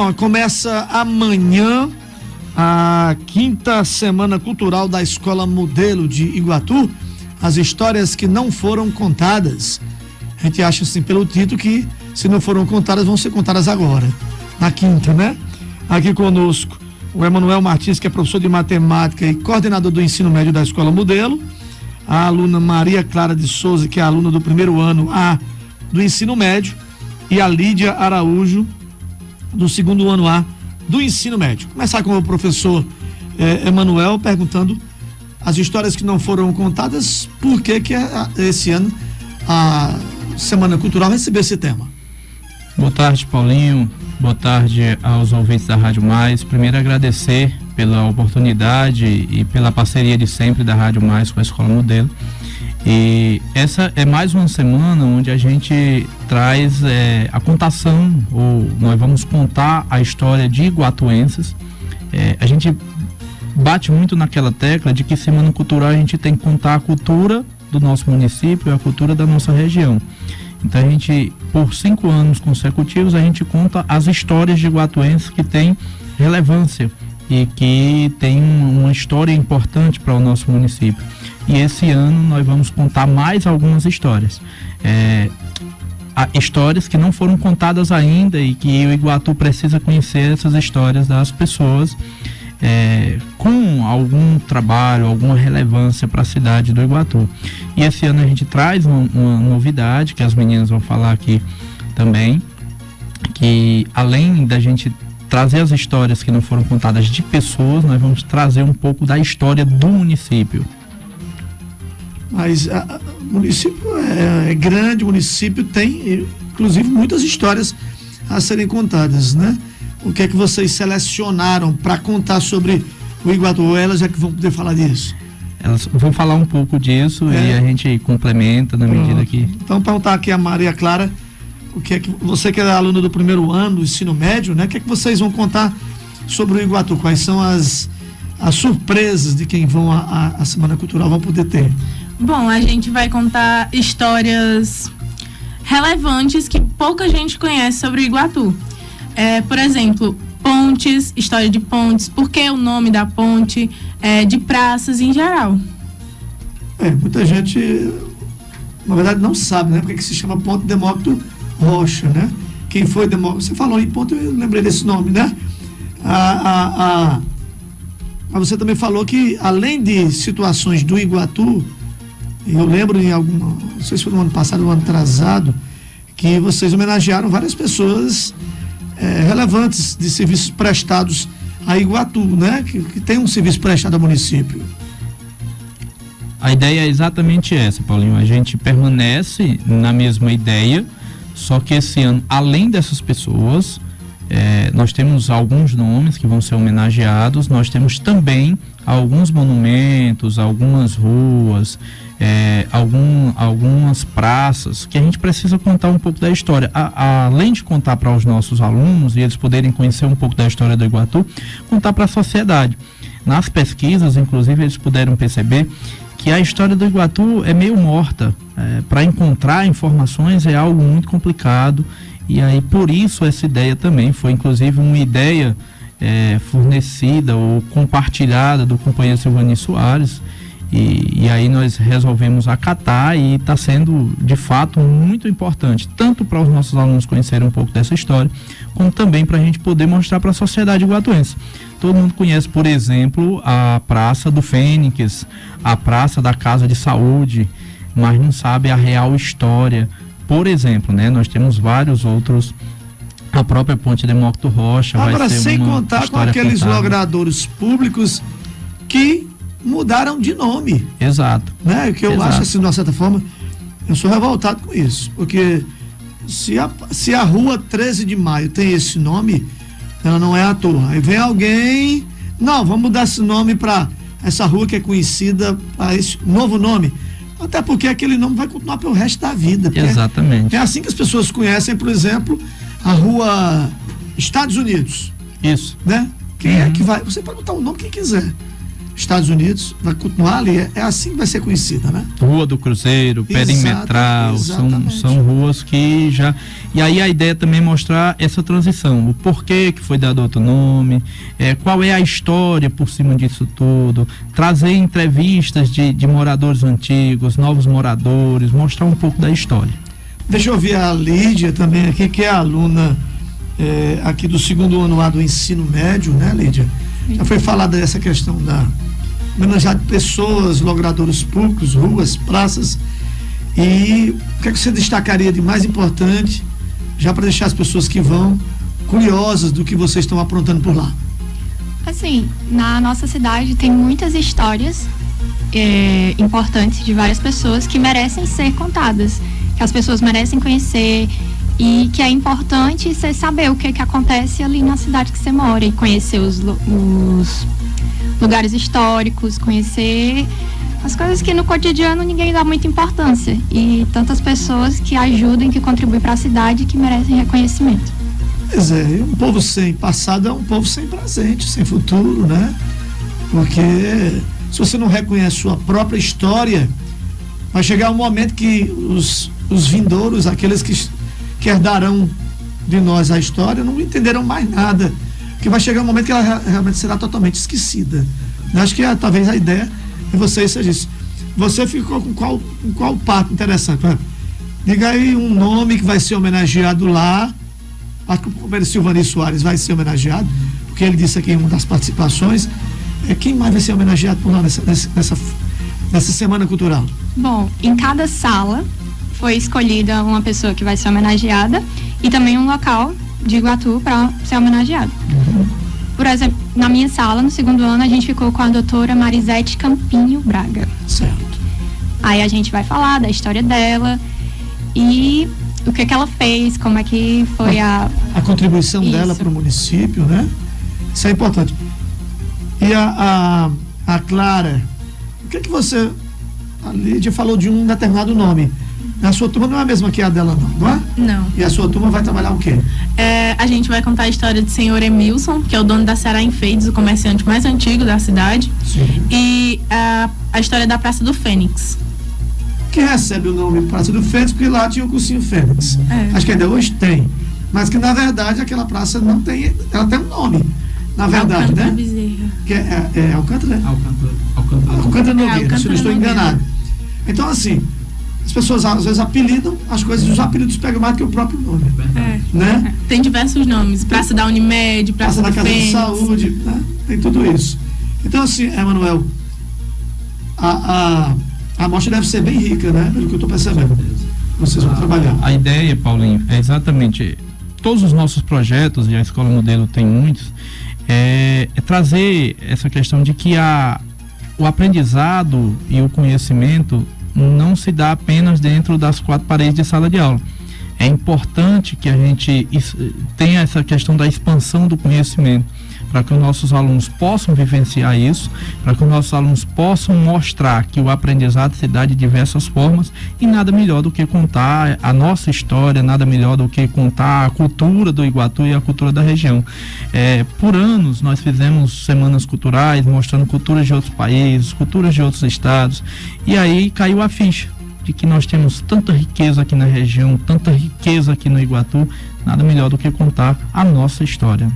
Bom, começa amanhã a 5ª Semana Cultural da Escola Modelo de Iguatu, as histórias que não foram contadas. A gente acha assim pelo título que se não foram contadas vão ser contadas agora, na 5ª, né? Aqui conosco o Emanuel Martins, que é professor de matemática e coordenador do ensino médio da Escola Modelo, a aluna Maria Clara de Souza, que é aluna do primeiro ano A do ensino médio, e a Lídia Araújo, do segundo ano A do ensino médio. Começar com o professor Emanuel, perguntando as histórias que não foram contadas, por que esse ano a Semana Cultural recebeu esse tema. Boa tarde, Paulinho. Boa tarde aos ouvintes da Rádio Mais. Primeiro, agradecer pela oportunidade e pela parceria de sempre da Rádio Mais com a Escola Modelo. E essa é mais uma semana onde a gente traz a contação, ou nós vamos contar a história de iguatuenses. A gente bate muito naquela tecla de que Semana Cultural a gente tem que contar a cultura do nosso município e a cultura da nossa região. Então a gente, por 5 anos consecutivos, a gente conta as histórias de iguatuenses que têm relevância e que tem uma história importante para o nosso município. E esse ano nós vamos contar mais algumas histórias. Histórias que não foram contadas ainda e que o Iguatu precisa conhecer essas histórias das pessoas com algum trabalho, alguma relevância para a cidade do Iguatu. E esse ano a gente traz uma novidade que as meninas vão falar aqui também, que além da gente trazer as histórias que não foram contadas de pessoas, nós vamos trazer um pouco da história do município. Mas o município é grande, o município tem, inclusive, muitas histórias a serem contadas, né? O que é que vocês selecionaram para contar sobre o Iguatu? Ou elas é que vão poder falar disso? Elas vão falar um pouco disso e a gente complementa na medida que... Então, perguntar aqui a Maria Clara, o que é que você, que é aluna do primeiro ano do ensino médio, né? O que é que vocês vão contar sobre o Iguatu? Quais são as surpresas de quem vão à Semana Cultural vão poder ter? Bom, a gente vai contar histórias relevantes que pouca gente conhece sobre o Iguatu. Por exemplo, pontes, história de pontes, por que o nome da ponte, de praças em geral. Muita gente, na verdade, não sabe, né? Porque que se chama Ponte Demócrito Rocha, né? Quem foi Demócrito? Você falou em ponte, eu lembrei desse nome, né? Mas você também falou que, além de situações do Iguatu, eu lembro em alguma, não sei se foi no ano passado ou no ano atrasado, que vocês homenagearam várias pessoas relevantes de serviços prestados a Iguatu, né? Que tem um serviço prestado ao município. A ideia é exatamente essa, Paulinho. A gente permanece na mesma ideia, só que esse ano, além dessas pessoas, nós temos alguns nomes que vão ser homenageados, nós temos também alguns monumentos, algumas ruas, algumas praças que a gente precisa contar um pouco da história. Além de contar para os nossos alunos e eles poderem conhecer um pouco da história do Iguatu, contar para a sociedade. Nas pesquisas, inclusive, eles puderam perceber que a história do Iguatu é meio morta. Para encontrar informações é algo muito complicado. E aí, por isso, essa ideia também foi, inclusive, uma ideia fornecida ou compartilhada do companheiro Silvani Soares. E aí nós resolvemos acatar e está sendo, de fato, muito importante, tanto para os nossos alunos conhecerem um pouco dessa história, como também para a gente poder mostrar para a sociedade iguatuense. Todo mundo conhece, por exemplo, a Praça do Fênix, a Praça da Casa de Saúde, mas não sabe a real história. Por exemplo, né, nós temos vários outros, a própria Ponte Demócrito Rocha. Agora, vai ser sem uma contar com aqueles logradouros públicos que mudaram de nome. Exato. Né? Que eu acho, assim, de uma certa forma, eu sou revoltado com isso, porque se a rua 13 de Maio tem esse nome, ela não é à toa. Aí vem alguém, não, vamos mudar esse nome para essa rua que é conhecida, para esse novo nome. Até porque aquele nome vai continuar pelo resto da vida. Exatamente. É assim que as pessoas conhecem, por exemplo, a rua Estados Unidos. Isso. Né? Quem é que vai? Você pode botar o nome que quiser. Estados Unidos, vai continuar ali, é assim que vai ser conhecida, né? Rua do Cruzeiro, Perimetral, são ruas que já... E aí a ideia também é mostrar essa transição, o porquê que foi dado outro nome, qual é a história por cima disso tudo, trazer entrevistas de moradores antigos, novos moradores, mostrar um pouco da história. Deixa eu ouvir a Lídia também aqui, que é aluna aqui do 2º ano lá do ensino médio, né, Lídia? Já foi falada dessa questão da homenagear pessoas, logradouros públicos, ruas, praças. E o que é que você destacaria de mais importante, já para deixar as pessoas que vão curiosas do que vocês estão aprontando por lá? Assim, na nossa cidade tem muitas histórias importantes de várias pessoas que merecem ser contadas, que as pessoas merecem conhecer, e que é importante você saber o que acontece ali na cidade que você mora e conhecer os lugares históricos, conhecer as coisas que no cotidiano ninguém dá muita importância, e tantas pessoas que ajudam, que contribuem para a cidade, que merecem reconhecimento. Pois é, um povo sem passado é um povo sem presente, sem futuro, né? Porque se você não reconhece sua própria história, vai chegar um momento que os vindouros, aqueles que herdarão de nós a história, não entenderão mais nada, porque vai chegar um momento que ela realmente será totalmente esquecida. Eu acho que talvez a ideia de vocês seja isso. Você ficou com qual parte interessante? Diga aí um nome que vai ser homenageado lá. Acho que o companheiro Silvani Soares vai ser homenageado, porque ele disse aqui em uma das participações. Quem mais vai ser homenageado por lá nessa Semana Cultural? Bom, em cada sala foi escolhida uma pessoa que vai ser homenageada e também um local de Iguatu para ser homenageado. Por exemplo, na minha sala, no 2º ano, a gente ficou com a doutora Marisete Campinho Braga. Certo. Aí a gente vai falar da história dela e o que ela fez, como é que foi a contribuição dela para o município, né? Isso é importante. E a Clara, o que você... A Lídia falou de um determinado nome. A sua turma não é a mesma que a dela, não é? Não. E a sua turma vai trabalhar o quê? A gente vai contar a história do senhor Emilson, que é o dono da Ceará Enfeites, o comerciante mais antigo da cidade. Sim. E a história da Praça do Fênix. Que recebe o nome Praça do Fênix, porque lá tinha o cursinho Fênix. Acho que ainda hoje tem. Mas que, na verdade, aquela praça não tem... Ela tem um nome, na verdade, Alcântara né? Bezerra. Que é Alcântara? Alcântara Nogueira, se eu não estou enganado. Então, assim, as pessoas às vezes apelidam as coisas, os apelidos pegam mais do que o próprio nome. Né? Tem diversos nomes, Praça da Unimed, Praça da Casa Fênix. de Saúde, né? Tem tudo isso. Então, assim, Emanuel, a amostra deve ser bem rica, né? Pelo que eu estou percebendo. Vocês vão trabalhar. A ideia, Paulinho, é exatamente todos os nossos projetos, e a Escola Modelo tem muitos, é trazer essa questão de que o aprendizado e o conhecimento não se dá apenas dentro das 4 paredes de sala de aula. É importante que a gente tenha essa questão da expansão do conhecimento, para que os nossos alunos possam vivenciar isso, para que os nossos alunos possam mostrar que o aprendizado se dá de diversas formas, e nada melhor do que contar a nossa história, nada melhor do que contar a cultura do Iguatu e a cultura da região. Por anos nós fizemos semanas culturais, mostrando culturas de outros países, culturas de outros estados, e aí caiu a ficha de que nós temos tanta riqueza aqui na região, tanta riqueza aqui no Iguatu, nada melhor do que contar a nossa história.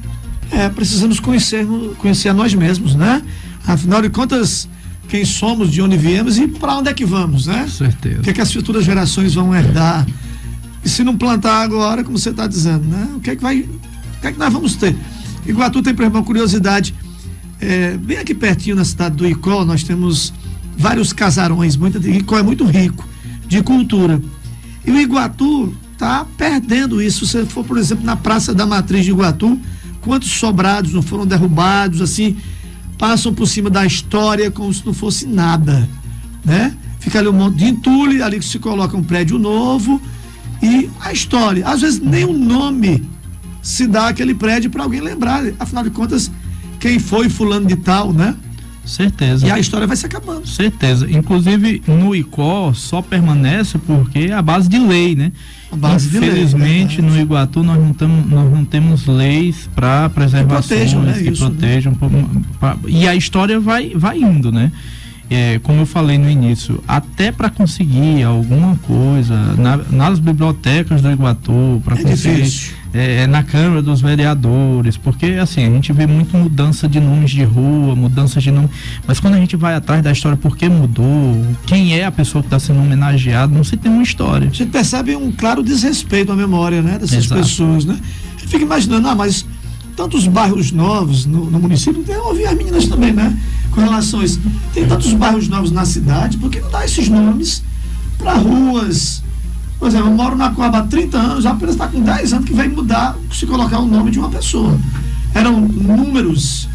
Precisamos conhecer a nós mesmos, né? Afinal de contas, quem somos, de onde viemos e para onde é que vamos, né? Com certeza. O que é que as futuras gerações vão herdar? E se não plantar agora, como você está dizendo, né? O que é que nós vamos ter? Iguatu tem, por exemplo, uma curiosidade, bem aqui pertinho na cidade do Icó, nós temos vários casarões, Icó é muito rico de cultura. E o Iguatu está perdendo isso. Se você for, por exemplo, na Praça da Matriz de Iguatu, quantos sobrados não foram derrubados, assim, passam por cima da história como se não fosse nada, né? Fica ali um monte de entulho, ali que se coloca um prédio novo e a história. Às vezes nem o nome se dá aquele prédio para alguém lembrar. Afinal de contas, quem foi fulano de tal, né? Certeza. E a história vai se acabando. Certeza. Inclusive, no ICO só permanece porque é a base de lei, né? A base de lei, infelizmente, no Iguatu nós não temos leis para preservações que protejam, né? E a história vai indo, né? Como eu falei no início, até para conseguir alguma coisa nas bibliotecas do Iguatu, para conseguir na Câmara dos Vereadores, porque assim, a gente vê muito mudança de nomes de rua, mudança de nome, mas quando a gente vai atrás da história, por que mudou, quem é a pessoa que está sendo homenageada, não se tem uma história. A gente percebe um claro desrespeito à memória, né, dessas pessoas, né? Eu fico imaginando, mas tantos bairros novos no município, eu ouvi as meninas também, né? Com relação a isso. Tem tantos bairros novos na cidade, por que não dá esses nomes para ruas? Por exemplo, eu moro na Coab há 30 anos, já apenas está com 10 anos que vai mudar se colocar o nome de uma pessoa. Eram números,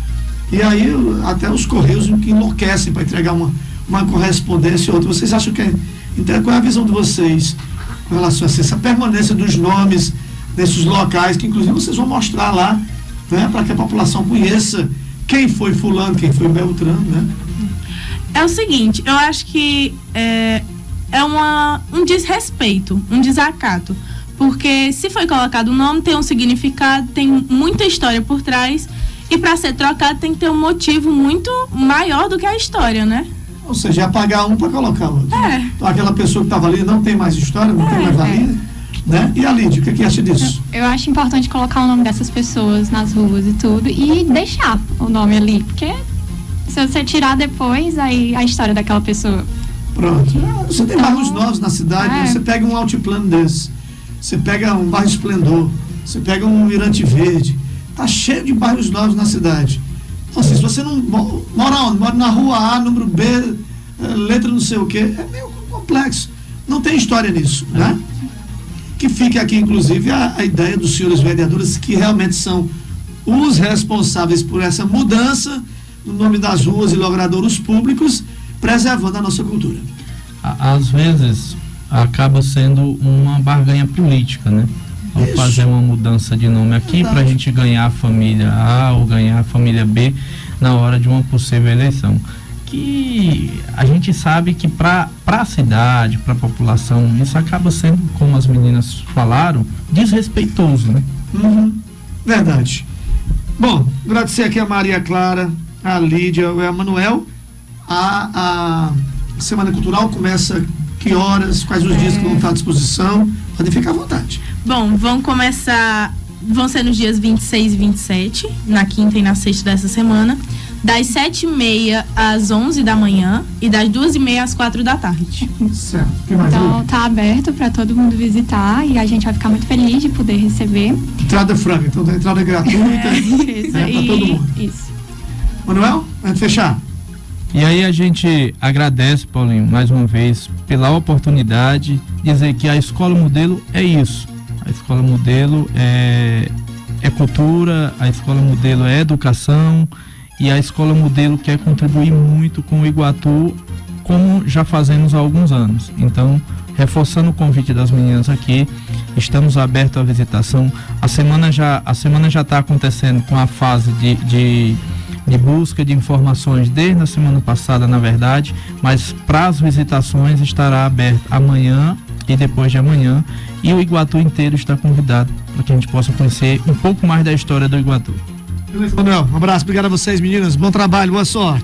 e aí até os Correios que enlouquecem para entregar uma correspondência ou outra. Vocês acham que qual é a visão de vocês com relação a essa permanência dos nomes desses locais, que inclusive vocês vão mostrar lá, né, para que a população conheça quem foi fulano, quem foi Beltrano, né? É o seguinte, eu acho que é um desrespeito, um desacato, porque se foi colocado o nome, tem um significado, tem muita história por trás, e para ser trocado tem que ter um motivo muito maior do que a história, né? Ou seja, apagar um para colocar outro. Então, aquela pessoa que estava ali não tem mais história, não tem mais valia, né? E a Lídia, o que acha disso? Eu acho importante colocar o nome dessas pessoas nas ruas e tudo, e deixar o nome ali, porque se você tirar depois, aí a história daquela pessoa. Pronto. Você tem bairros novos na cidade, você pega um altiplano desse, você pega um bairro Esplendor, você pega um Mirante Verde, tá cheio de bairros novos na cidade. Então, assim, se você não mora onde? Mora na rua A, número B, letra não sei o quê, é meio complexo. Não tem história nisso, né? Que fique aqui, inclusive, a ideia dos senhores vereadores, que realmente são os responsáveis por essa mudança no nome das ruas e logradouros públicos, preservando a nossa cultura. Às vezes acaba sendo uma barganha política, né? Vamos fazer uma mudança de nome aqui para a gente ganhar a família A ou ganhar a família B na hora de uma possível eleição. Que a gente sabe que para a cidade, para a população, isso acaba sendo, como as meninas falaram, desrespeitoso, né? Verdade. Bom, agradecer aqui a Maria Clara, a Lídia, o Emanuel. A Semana Cultural começa que horas, quais os dias que vão estar à disposição? Podem ficar à vontade. Bom, vão ser nos dias 26 e 27, na quinta e na sexta dessa semana, das 7h30 às 11 da manhã e das 2h30 às 4 da tarde. Certo. Que mais? Então tá aberto para todo mundo visitar e a gente vai ficar muito feliz de poder receber. Entrada franca, então a entrada gratuita para todo mundo. Isso. Manuel, vamos fechar. E aí a gente agradece, Paulinho, mais uma vez pela oportunidade, dizer que a Escola Modelo é isso. A Escola Modelo é cultura, a Escola Modelo é educação, e a Escola Modelo quer contribuir muito com o Iguatu, como já fazemos há alguns anos. Então, reforçando o convite das meninas aqui, estamos abertos à visitação. A semana já está acontecendo com a fase de busca de informações desde a semana passada, na verdade, mas para as visitações estará aberto amanhã e depois de amanhã, e o Iguatu inteiro está convidado para que a gente possa conhecer um pouco mais da história do Iguatu. Manuel, um abraço, obrigado a vocês, meninas, bom trabalho, boa sorte.